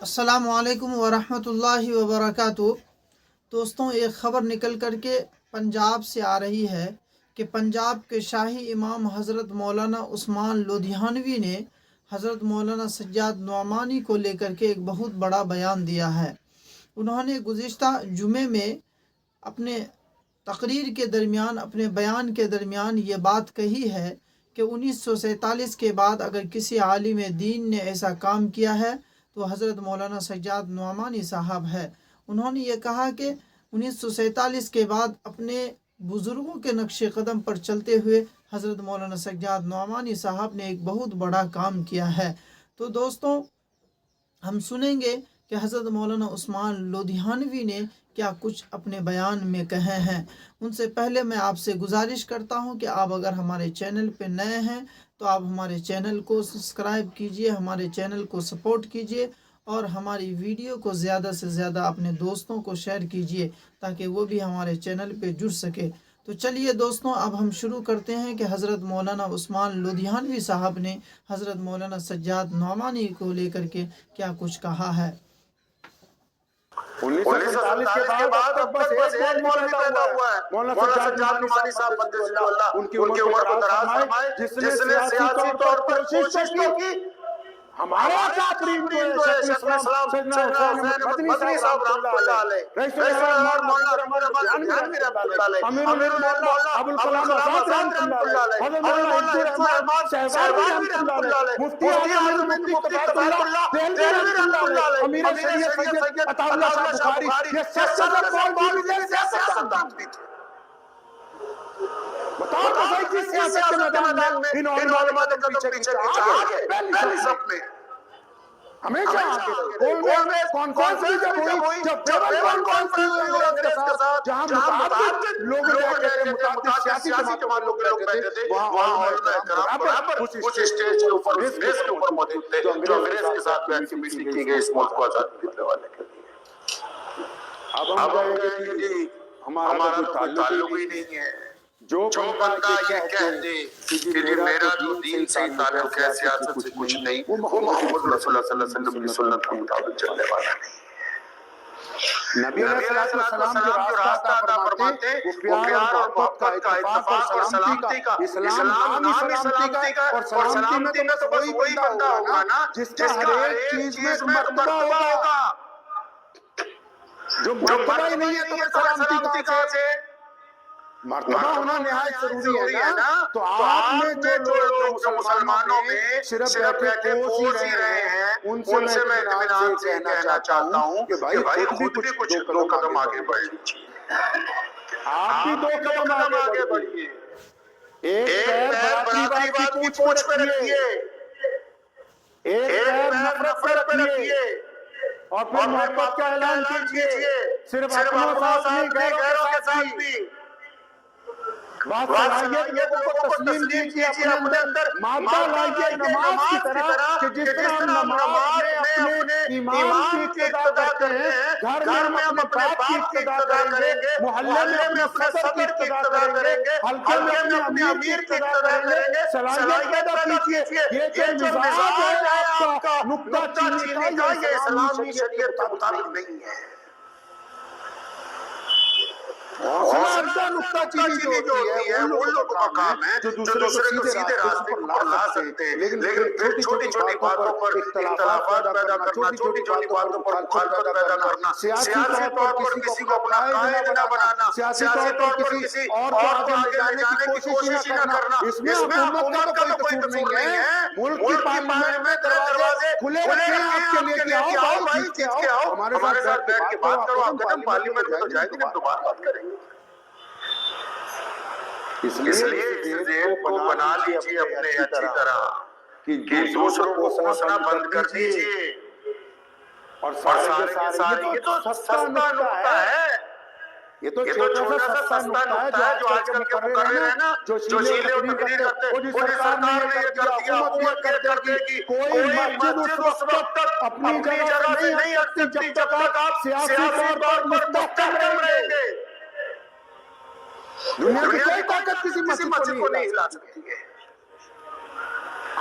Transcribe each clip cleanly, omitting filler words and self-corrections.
अस्सलाम वालेकुम वरहमतुल्लाहि वबरकातुहू। दोस्तों, एक ख़बर निकल कर के पंजाब से आ रही है कि पंजाब के शाही इमाम हज़रत मौलाना उस्मान लोधियानवी ने हज़रत मौलाना सज्जाद नोमानी को लेकर के एक बहुत बड़ा बयान दिया है। उन्होंने गुज़िश्ता जुमे में अपने तकरीर के दरमियान, अपने बयान के दरमियान ये बात कही है कि 1947 के बाद अगर किसी आलिम दीन ने ऐसा काम किया है तो हज़रत मौलाना सज्जाद नोमानी साहब है। उन्होंने ये कहा कि 1947 के बाद अपने बुज़ुर्गों के नक्शे कदम पर चलते हुए हज़रत मौलाना सज्जाद नोमानी साहब ने एक बहुत बड़ा काम किया है। तो दोस्तों, हम सुनेंगे कि हज़रत मौलाना उस्मान लोधियानवी ने क्या कुछ अपने बयान में कहे हैं। उनसे पहले मैं आपसे गुजारिश करता हूं कि आप अगर हमारे चैनल पे नए हैं तो आप हमारे चैनल को सब्सक्राइब कीजिए, हमारे चैनल को सपोर्ट कीजिए और हमारी वीडियो को ज़्यादा से ज़्यादा अपने दोस्तों को शेयर कीजिए ताकि वो भी हमारे चैनल पे जुड़ सके। तो चलिए दोस्तों, अब हम शुरू करते हैं कि हज़रत मौलाना उस्मान लोधियानवी साहब ने हज़रत मौलाना सज्जाद नोमानी को लेकर के क्या कुछ कहा है। 1947 के बाद अब तक बस एक मौलवी पैदा हुआ है, मौलाना सज्जाद नोमानी साहब बद्दुल्लाह, उनकी उम्र को दराज फरमाए, जिसने सियासी तौर पर कोशिश तो की। हमारा आखिरी तो है शेख इस्लाम सैयदना हुसैन मदनी साहब रहमतुल्लाह अलैह, रईस उल मौलाना रहमान ध्यानवी रहमतुल्लाह अलैह, अमीरुल मौलाना अबुल कलाम आज़ाद रहमतुल्लाह अलैह, हज़रत मौलाना इब्दुर रहमान शहबाज़ी रहमतुल्लाह अलैह, मुफ्ती आज़म मुफ्ती तबारुल्लाह देहलवी रहमतुल्लाह अलैह, अमीर शरीयत सैयद अताउल्लाह शाह बुखारी, ये सब मौलवी सियासतदान भी थे। बताओ तो सही किस सियासत के मैदान में इन उलमा ने कदम पीछे खींचा? आगे पहली सब में हमेशा आगे गोल में कॉन्फ्रेंस भी जब हुई, जब टेबल कॉन्फ्रेंस हुई अंग्रेज के साथ, जहां मुताबिक लोग बैठे थे, मुताबिक सियासी जमात लोग बैठे थे, वहां उलमा कराम बराबर उस स्टेज के ऊपर, उस मेज के ऊपर मौजूद थे जो अंग्रेज के साथ बैठ के मीटिंग की गई इस मुल्क को आजाद दिलवाने के लिए। अब हम कहेंगे जी हमारा तो कोई ताल्लुक ही नहीं है। जो बंदा ये कह दे कि मेरा तो दीन से ही ताल्लुक है, सियासत से कुछ नहीं, वो मोहम्मद रसूलुल्लाह सल्लल्लाहु अलैहि वसल्लम की सुन्नत के मुताबिक चलने वाला नहीं। नबी अलैहिस्सलाम जो रास्ता अता फरमाते वो प्यार और मोहब्बत का, इत्तेफाक और सलामती का, इस्लाम नाम ही सलामती का, और सलामती में तो बस वही बंदा होगा ना जिसका हर एक चीज में मर्तबा होगा। जो मर्तबा ही नहीं है तो सलामती कहां से? मर्तबा होना निहायत जरूरी है ना। तो आप में जो लोग जो मुसलमानों में सिर्फ बैठे पोस ही रहे हैं, उनसे मैं इत्मीनान से कहना चाहता हूँ कि भाई खुद भी कुछ दो कदम आगे बढ़ लीजिए। आप भी दो कदम आगे बढ़िए। एक पैर बराबरीवाद की पूंछ पे रखिए, एक पैर नफरत पे रखिए और फिर मोहब्बत का ऐलान कीजिए, सिर्फ अपनों साथ नहीं गैरों के साथ भी। बात लाइए, लोगों को तस्लीम कीजिए, अपने अंदर मादा लाइए नमाज की तरह कि जिस तरह हम नमाज में अपने ईमान की इक्तदा करते हैं, घर में हम अपने बाप की इक्तदा करेंगे, मोहल्ले में अपने सदर की इक्तदा करेंगे, हल्के में अपने अमीर की इक्तदा करेंगे। सलाहियत पैदा कीजिए। ये जो मिजाज है आपका नुक्ता चीनी का, ये इस्लामी शरीयत के मुताबिक नहीं है। नुक्ता चीनी जो होती है उन लोगों का काम है जो दूसरे को सीधे रास्ते पर ला सकते हैं, लेकिन फिर छोटी छोटी बातों पर इख्तिलाफात पैदा करना, छोटी छोटी बातों पर मुखालफत पैदा करना, सियासी तौर पर किसी को अपना कायद न बनाना, सियासी तौर पर किसी और को आगे ले जाने की कोशिश ही न करना, इसमें हुकूमत का तो कोई कसूर नहीं है। मुल्क की पार्लियामेंट में दरवाजे खुले रखे हैं आपके लिए कि आओ भाई, खींच के आओ, हमारे साथ बैठ के बात करो। आकर हम पार्लियामेंट में तो जाएंगे, हम दोबारा बात करेंगे। इसलिए इस जेल को बना लीजिए अपने अच्छी तरह कि दूसरों को कोसना बंद कर दीजिए। और सारे के सारे ये तो सस्ता नुक्ता है, ये तो छोटा सा सस्ता नुक्ता है जो आजकल के मुकर्रर है ना, जो शीले और तकरीर करते हैं, वो सरकार ने ये कर दिया, हुकूमत कर देगी, कोई मस्जिद उस वक्त तक अपनी जगह से नहीं हटती जब तक आप सियासी तौर पर मुस्तहकम रहेंगे। दुनिया की कोई ताकत किसी मस्जिद को नहीं हिला सकती है।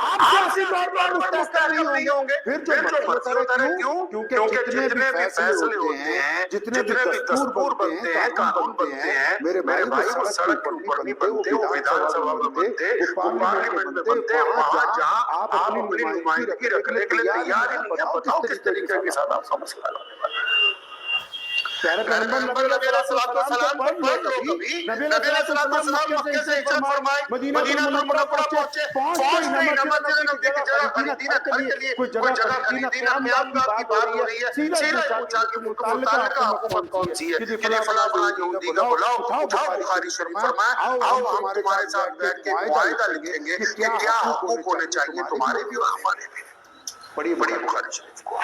آپ سیاسی طور پر مستحکم نہیں ہوں گے، پھر جو مرضی ہوتا رہے، کیوں؟ کیونکہ جتنے بھی فیصلے ہوتے ہیں، جتنے بھی دستور بنتے ہیں، قانون بنتے ہیں، میرے بھائی وہ سڑک کے اوپر نہیں بنتے، وہ ویدھان سبھا میں بنتے، وہ پارلیمنٹ میں بنتے ہیں، وہاں جہاں آپ اپنی نمائندگی رکھنے کے لیے تیار ہی نہیں ہے، بتاؤ کس طریقے کے ساتھ آپ کا مسئلہ ہے۔ پیارے پیغمبر نبی علیہ السلام کو پڑھ لو کبھی، نبی علیہ السلام مکے سے ہجرت فرمائے، مدینہ المنورہ پہنچے، پہنچتے ہی نزدیک جگہ خریدی نہ گھر کے لیے، کوئی جگہ خریدی نہ قیام گاہ کی بات ہو رہی ہے، سیدھا پوچھا کہ متعلقہ حکومت کون سی ہے، کہ فلاں یہودی کا بلاؤ، اٹھاؤ بخاری شریف فرمائے، آؤ ہم تمہارے ساتھ بیٹھ کے معاہدہ لکھیں گے کہ کیا حقوق ہونے چاہیے تمہارے بھی اور ہمارے بھی۔ پڑھیے بخاری شریف کو۔